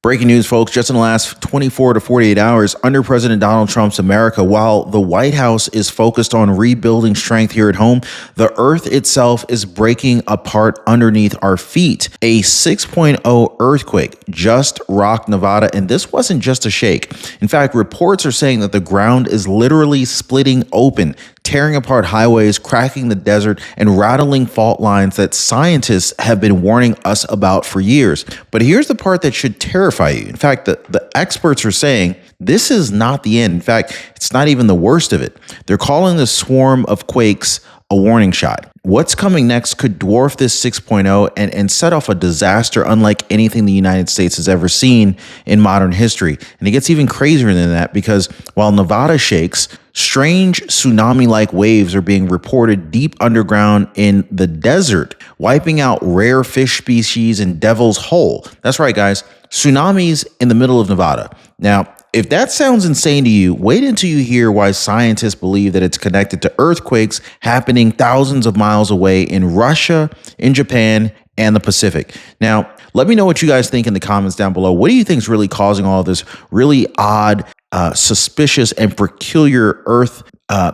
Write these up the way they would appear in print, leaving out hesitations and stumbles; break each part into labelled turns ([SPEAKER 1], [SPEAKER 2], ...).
[SPEAKER 1] Breaking news, folks. Just in the last 24 to 48 hours, under President Donald Trump's America, while the White House is focused on rebuilding strength here at home, the Earth itself is breaking apart underneath our feet. A 6.0 earthquake just rocked Nevada, and this wasn't just a shake. In fact, reports are saying that the ground is literally splitting open, tearing apart highways, cracking the desert, and rattling fault lines that scientists have been warning us about for years. But here's the part that should terrify you. In fact, the experts are saying this is not the end. In fact, it's not even the worst of it. They're calling the swarm of quakes a warning shot. What's coming next could dwarf this 6.0 and set off a disaster unlike anything the United States has ever seen in modern history. And it gets even crazier than that because while Nevada shakes, strange tsunami-like waves are being reported deep underground in the desert, wiping out rare fish species in Devil's Hole. That's right, guys. Tsunamis in the middle of Nevada. Now, if that sounds insane to you, wait until you hear why scientists believe that it's connected to earthquakes happening thousands of miles away in Russia, in Japan, and the Pacific. Now, let me know what you guys think in the comments down below. What do you think is really causing all of this really odd, suspicious, and peculiar Earth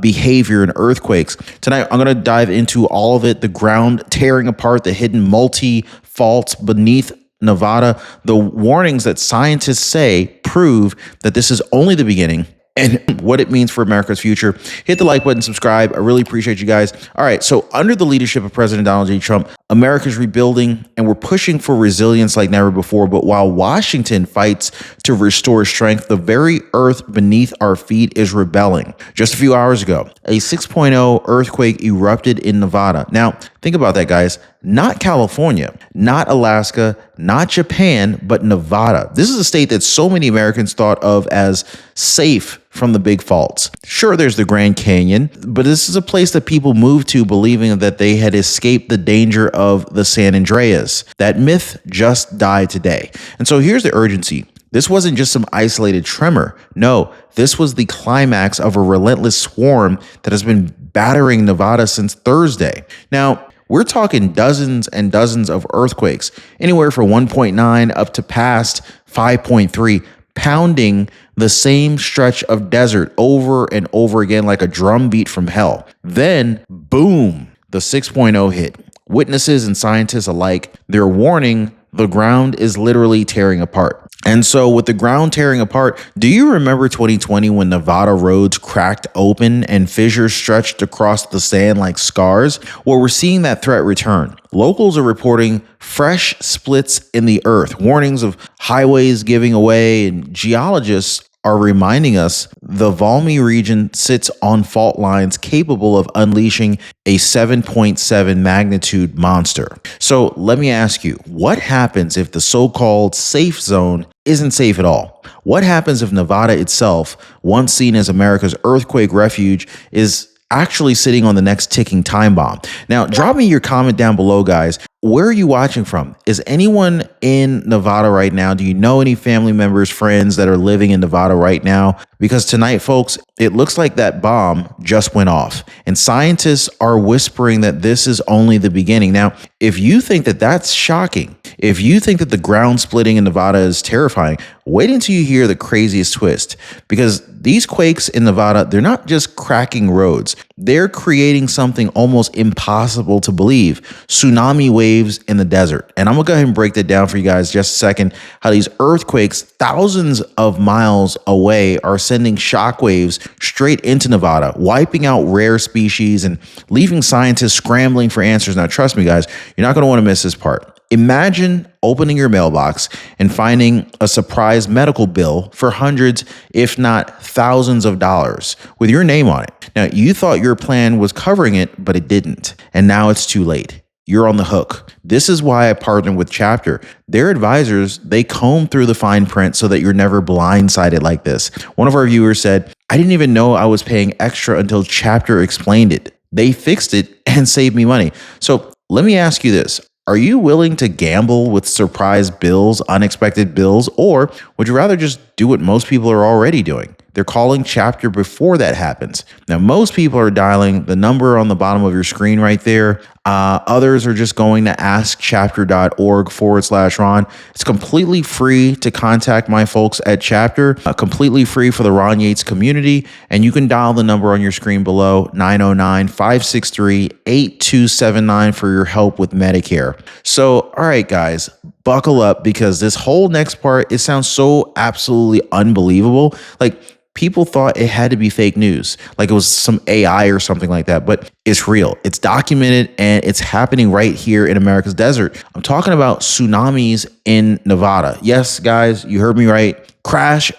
[SPEAKER 1] behavior in earthquakes? Tonight, I'm going to dive into all of it, the ground tearing apart, the hidden multi-faults beneath Nevada, the warnings that scientists say prove that this is only the beginning, and what it means for America's future. Hit the like button, subscribe. I really appreciate you guys. All right, so under the leadership of President Donald J. Trump, America's rebuilding and we're pushing for resilience like never before. But while Washington fights to restore strength, the very earth beneath our feet is rebelling. Just a few hours ago, a 6.0 earthquake erupted in Nevada. Now, think about that, guys. Not California, not Alaska, not Japan, but Nevada. This is a state that so many Americans thought of as safe from the big faults. Sure, there's the Grand Canyon, but this is a place that people moved to believing that they had escaped the danger of the San Andreas. That myth just died today. And so here's the urgency. This wasn't just some isolated tremor. No, this was the climax of a relentless swarm that has been battering Nevada since Thursday. Now, we're talking dozens and dozens of earthquakes, anywhere from 1.9 up to past 5.3, pounding the same stretch of desert over and over again like a drum beat from hell. Then, boom, the 6.0 hit. Witnesses and scientists alike, they're warning the ground is literally tearing apart. And so with the ground tearing apart, do you remember 2020 when Nevada roads cracked open and fissures stretched across the sand like scars? Well, we're seeing that threat return. Locals are reporting fresh splits in the earth, warnings of highways giving away, and geologists are reminding us the Valmy region sits on fault lines capable of unleashing a 7.7 magnitude monster. So let me ask you, what happens if the so-called safe zone isn't safe at all? What happens if Nevada itself, once seen as America's earthquake refuge, is actually sitting on the next ticking time bomb? Now, drop me your comment down below, guys. Where are you watching from? Is anyone in Nevada right now? Do you know any family members, friends that are living in Nevada right now? Because tonight, folks, it looks like that bomb just went off. And scientists are whispering that this is only the beginning. Now, if you think that that's shocking, if you think that the ground splitting in Nevada is terrifying, wait until you hear the craziest twist. Because these quakes in Nevada, they're not just cracking roads. They're creating something almost impossible to believe. Tsunami waves in the desert. And I'm going to go ahead and break that down for you guys just a second. How these earthquakes thousands of miles away are sending shockwaves straight into Nevada, wiping out rare species and leaving scientists scrambling for answers. Now, trust me, guys, you're not going to want to miss this part. Imagine opening your mailbox and finding a surprise medical bill for hundreds, if not thousands of dollars with your name on it. Now, you thought your plan was covering it, but it didn't. And now it's too late. You're on the hook. This is why I partnered with Chapter. Their advisors, they comb through the fine print so that you're never blindsided like this. One of our viewers said, I didn't even know I was paying extra until Chapter explained it. They fixed it and saved me money. So let me ask you this. Are you willing to gamble with surprise bills, unexpected bills, or would you rather just do what most people are already doing? they're calling chapter before that happens. Now, most people are dialing the number on the bottom of your screen right there. Others are just going to askchapter.org/Ron. It's completely free to contact my folks at Chapter, completely free for the Ron Yates community. And you can dial the number on your screen below, 909-563-8279 for your help with Medicare. So, all right, guys, buckle up because this whole next part, it sounds so absolutely unbelievable. Like, people thought it had to be fake news, like it was some AI or something like that, but it's real. It's documented and it's happening right here in America's desert. I'm talking about tsunamis in Nevada. Yes, guys, you heard me right.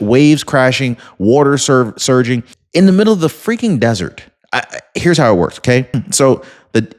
[SPEAKER 1] Waves crashing, water surging in the middle of the freaking desert. Here's how it works, okay? So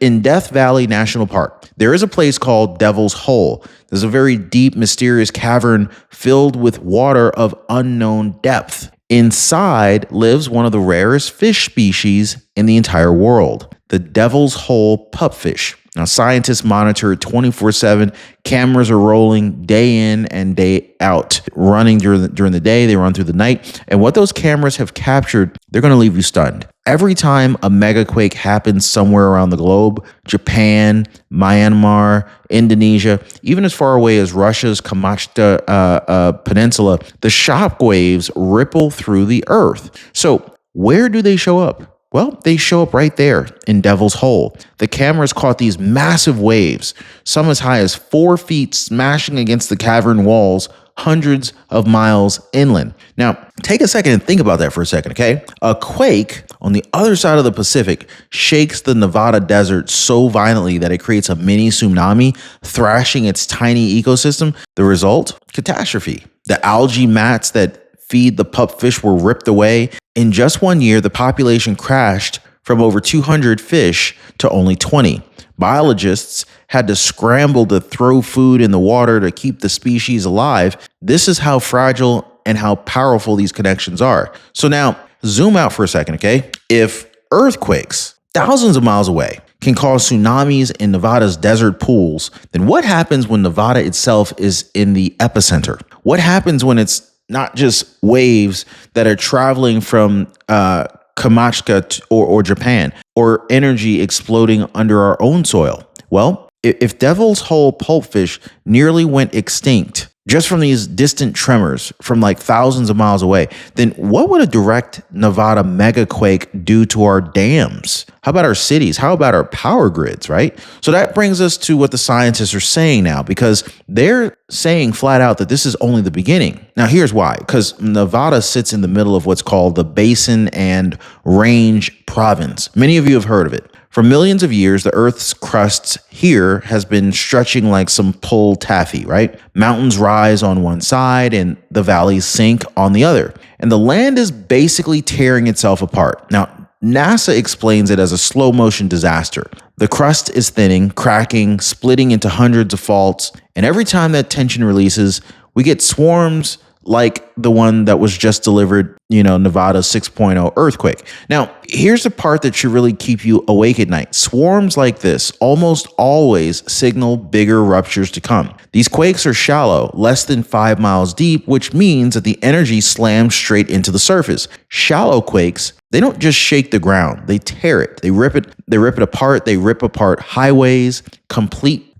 [SPEAKER 1] in Death Valley National Park, there is a place called Devil's Hole. There's a very deep, mysterious cavern filled with water of unknown depth. Inside lives one of the rarest fish species in the entire world, the Devil's Hole pupfish. Now, scientists monitor it 24/7. Cameras are rolling day in and day out, running during the day. They run through the night. And what those cameras have captured, they're going to leave you stunned. Every time a megaquake happens somewhere around the globe, Japan, Myanmar, Indonesia, even as far away as Russia's Kamchatka Peninsula, the shock waves ripple through the earth. So where do they show up? Well, they show up right there in Devil's Hole. The cameras caught these massive waves, some as high as 4 feet, smashing against the cavern walls hundreds of miles inland. Now, take a second and think about that for a second, okay? A quake on the other side of the Pacific shakes the Nevada desert so violently that it creates a mini tsunami, thrashing its tiny ecosystem. The result? Catastrophe. The algae mats that feed the pupfish were ripped away. In just 1 year, the population crashed from over 200 fish to only 20. Biologists had to scramble to throw food in the water to keep the species alive. This is how fragile and how powerful these connections are. So now, zoom out for a second, okay? If earthquakes thousands of miles away can cause tsunamis in Nevada's desert pools, then what happens when Nevada itself is in the epicenter? What happens when it's not just waves that are traveling from Kamchatka or Japan, or energy exploding under our own soil? Well, if Devil's Hole pulpfish nearly went extinct just from these distant tremors from like thousands of miles away, then what would a direct Nevada megaquake do to our dams? How about our cities? How about our power grids, right? So that brings us to what the scientists are saying now, because they're saying flat out that this is only the beginning. Now, here's why. Because Nevada sits in the middle of what's called the Basin and Range Province. Many of you have heard of it. For millions of years, the Earth's crust here has been stretching like some pulled taffy, right? Mountains rise on one side and the valleys sink on the other. And the land is basically tearing itself apart. Now, NASA explains it as a slow motion disaster. The crust is thinning, cracking, splitting into hundreds of faults. And every time that tension releases, we get swarms like the one that was just delivered, Nevada's 6.0 earthquake. Now, here's the part that should really keep you awake at night. Swarms like this almost always signal bigger ruptures to come. These quakes are shallow, less than 5 miles deep, which means that the energy slams straight into the surface. Shallow quakes, they don't just shake the ground, they tear it. They rip it apart. They rip apart highways,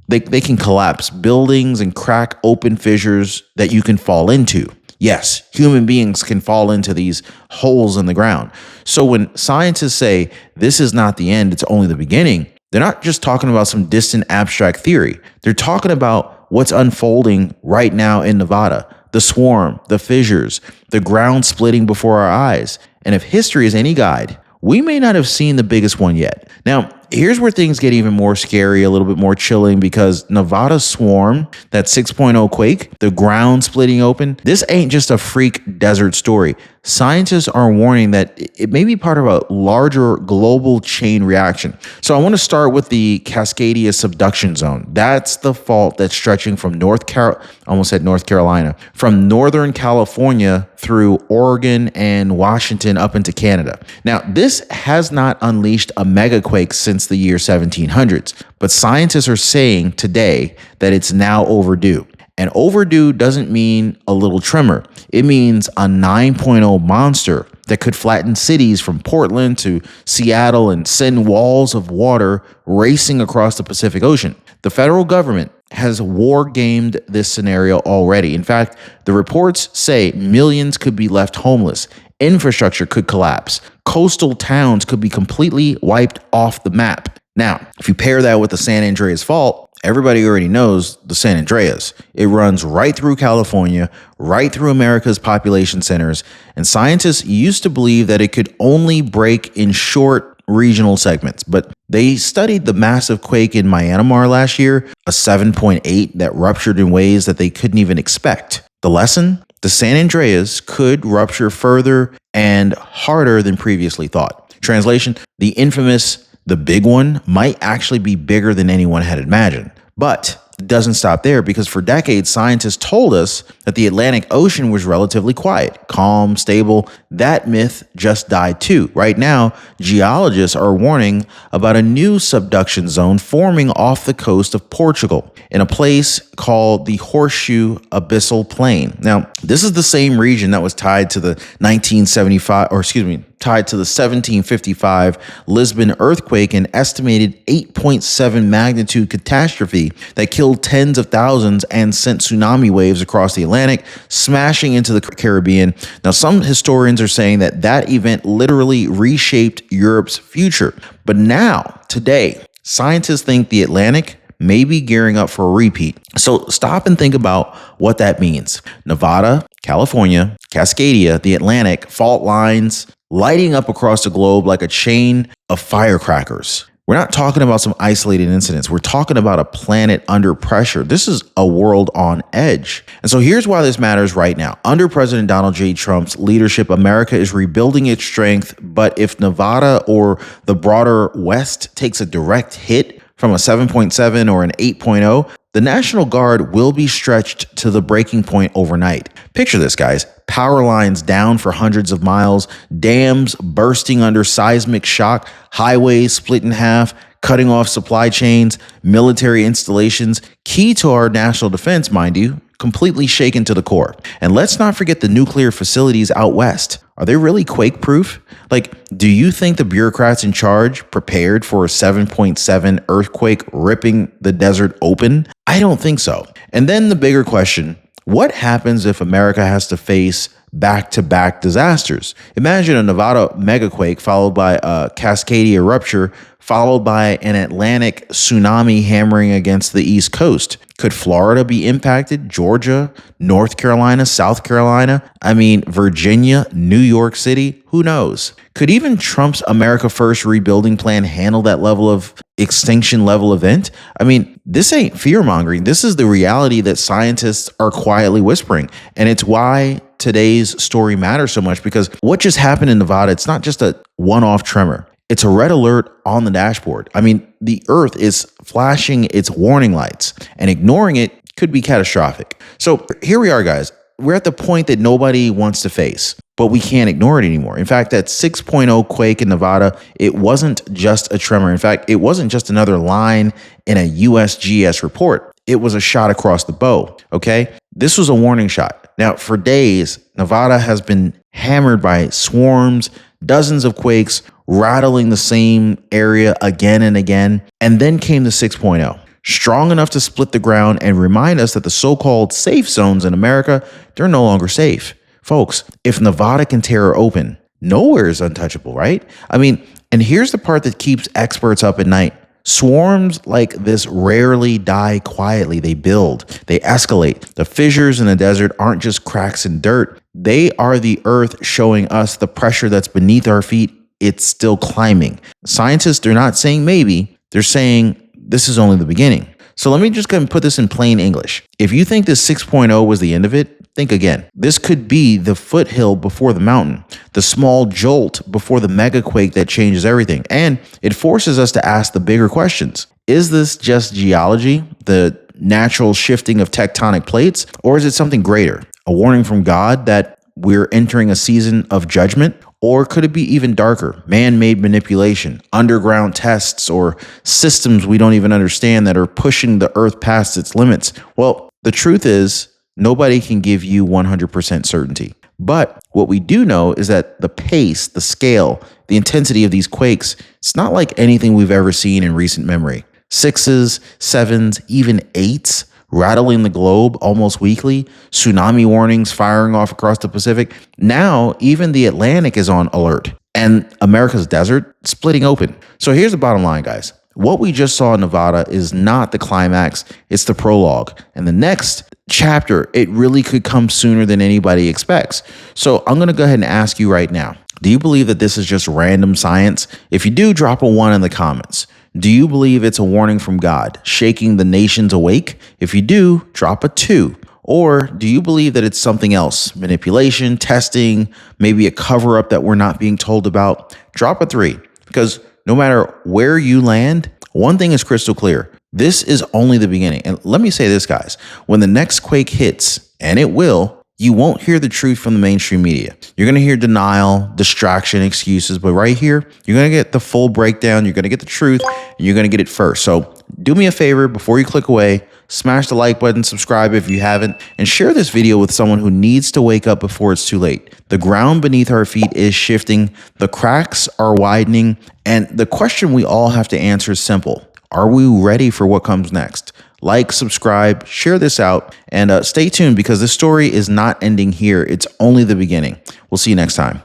[SPEAKER 1] They can collapse buildings and crack open fissures that you can fall into. Yes, human beings can fall into these holes in the ground. So when scientists say this is not the end, it's only the beginning, they're not just talking about some distant abstract theory. They're talking about what's unfolding right now in Nevada. The swarm, the fissures, the ground splitting before our eyes. And if history is any guide, we may not have seen the biggest one yet. Now, here's where things get even more scary, a little bit more chilling, because Nevada's swarm, that 6.0 quake, the ground splitting open, this ain't just a freak desert story. Scientists are warning that it may be part of a larger global chain reaction. So I want to start with the Cascadia subduction zone. That's the fault that's stretching from North Carolina, from Northern California through Oregon and Washington up into Canada. Now, this has not unleashed a megaquake since the year 1700s, but scientists are saying today that it's now overdue. And overdue doesn't mean a little tremor. It means a 9.0 monster that could flatten cities from Portland to Seattle and send walls of water racing across the Pacific Ocean. The federal government has war gamed this scenario already. In fact, the reports say millions could be left homeless, infrastructure could collapse, coastal towns could be completely wiped off the map. Now, if you pair that with the San Andreas Fault, everybody already knows the San Andreas. It runs right through California, right through America's population centers, and scientists used to believe that it could only break in short regional segments, but they studied the massive quake in Myanmar last year, a 7.8 that ruptured in ways that they couldn't even expect. The lesson? The San Andreas could rupture further and harder than previously thought. Translation, the infamous, the big one might actually be bigger than anyone had imagined. But it doesn't stop there, because for decades, scientists told us that the Atlantic Ocean was relatively quiet, calm, stable. That myth just died too. Right now, geologists are warning about a new subduction zone forming off the coast of Portugal in a place called the Horseshoe Abyssal Plain. Now, this is the same region that was tied to the 1755 Lisbon earthquake, an estimated 8.7 magnitude catastrophe that killed tens of thousands and sent tsunami waves across the Atlantic, smashing into the Caribbean. Now, some historians are saying that that event literally reshaped Europe's future. But now, today, scientists think the Atlantic may be gearing up for a repeat. So stop and think about what that means. Nevada, California, Cascadia, the Atlantic, fault lines lighting up across the globe like a chain of firecrackers. We're not talking about some isolated incidents. We're talking about a planet under pressure. This is a world on edge. And so here's why this matters right now. Under President Donald J. Trump's leadership, America is rebuilding its strength. But if Nevada or the broader West takes a direct hit from a 7.7 or an 8.0, the National Guard will be stretched to the breaking point overnight. Picture this, guys. Power lines down for hundreds of miles, dams bursting under seismic shock, highways split in half, cutting off supply chains, military installations, key to our national defense, mind you, completely shaken to the core. And let's not forget the nuclear facilities out west. Are they really quake-proof? Like, do you think the bureaucrats in charge prepared for a 7.7 earthquake ripping the desert open? I don't think so. And then the bigger question, what happens if America has to face back-to-back disasters? Imagine a Nevada megaquake followed by a Cascadia rupture, followed by an Atlantic tsunami hammering against the East Coast. Could Florida be impacted? Georgia, North Carolina, South Carolina? I mean, Virginia, New York City? Who knows? Could even Trump's America First rebuilding plan handle that level of extinction level event? I mean, this ain't fear-mongering. This is the reality that scientists are quietly whispering. And it's why today's story matters so much, because what just happened in Nevada, it's not just a one-off tremor. It's a red alert on the dashboard. I mean, the Earth is flashing its warning lights, and ignoring it could be catastrophic. So here we are, guys. We're at the point that nobody wants to face, but we can't ignore it anymore. In fact, that 6.0 quake in Nevada, it wasn't just a tremor. In fact, it wasn't just another line in a USGS report. It was a shot across the bow, okay? This was a warning shot. Now, for days, Nevada has been hammered by swarms, dozens of quakes, rattling the same area again and again. And then came the 6.0, strong enough to split the ground and remind us that the so-called safe zones in America, they're no longer safe. Folks, if Nevada can tear her open, nowhere is untouchable, right? I mean, and here's the part that keeps experts up at night. Swarms like this rarely die quietly. They build, they escalate. The fissures in the desert aren't just cracks in dirt. They are the earth showing us the pressure that's beneath our feet. It's still climbing. Scientists, they're not saying maybe, they're saying this is only the beginning. So let me just go and put this in plain English. If you think this 6.0 was the end of it, think again. This could be the foothill before the mountain, the small jolt before the megaquake that changes everything. And it forces us to ask the bigger questions. Is this just geology, the natural shifting of tectonic plates, or is it something greater? A warning from God that we're entering a season of judgment? Or could it be even darker? Man-made manipulation, underground tests, or systems we don't even understand that are pushing the Earth past its limits? Well, the truth is, Nobody can give you 100% certainty. But what we do know is that the pace, the scale, the intensity of these quakes, it's not like anything we've ever seen in recent memory. 6s, 7s, even 8s rattling the globe almost weekly, tsunami warnings firing off across the Pacific. Now, even the Atlantic is on alert, and America's desert splitting open. So here's the bottom line, guys. What we just saw in Nevada is not the climax, it's the prologue. And the next chapter, it really could come sooner than anybody expects. So I'm going to go ahead and ask you right now, do you believe that this is just random science? If you do, drop a 1 in the comments. Do you believe it's a warning from God, shaking the nations awake? If you do, drop a 2. Or do you believe that it's something else? Manipulation, testing, maybe a cover-up that we're not being told about? Drop a 3. Because no matter where you land, one thing is crystal clear. This is only the beginning. And let me say this, guys. When the next quake hits, and it will, you won't hear the truth from the mainstream media. You're going to hear denial, distraction, excuses. But right here, you're going to get the full breakdown. You're going to get the truth, and you're going to get it first. So do me a favor before you click away. Smash the like button, subscribe if you haven't, and share this video with someone who needs to wake up before it's too late. The ground beneath our feet is shifting, the cracks are widening, and the question we all have to answer is simple. Are we ready for what comes next? Like, subscribe, share this out, and stay tuned because this story is not ending here. It's only the beginning. We'll see you next time.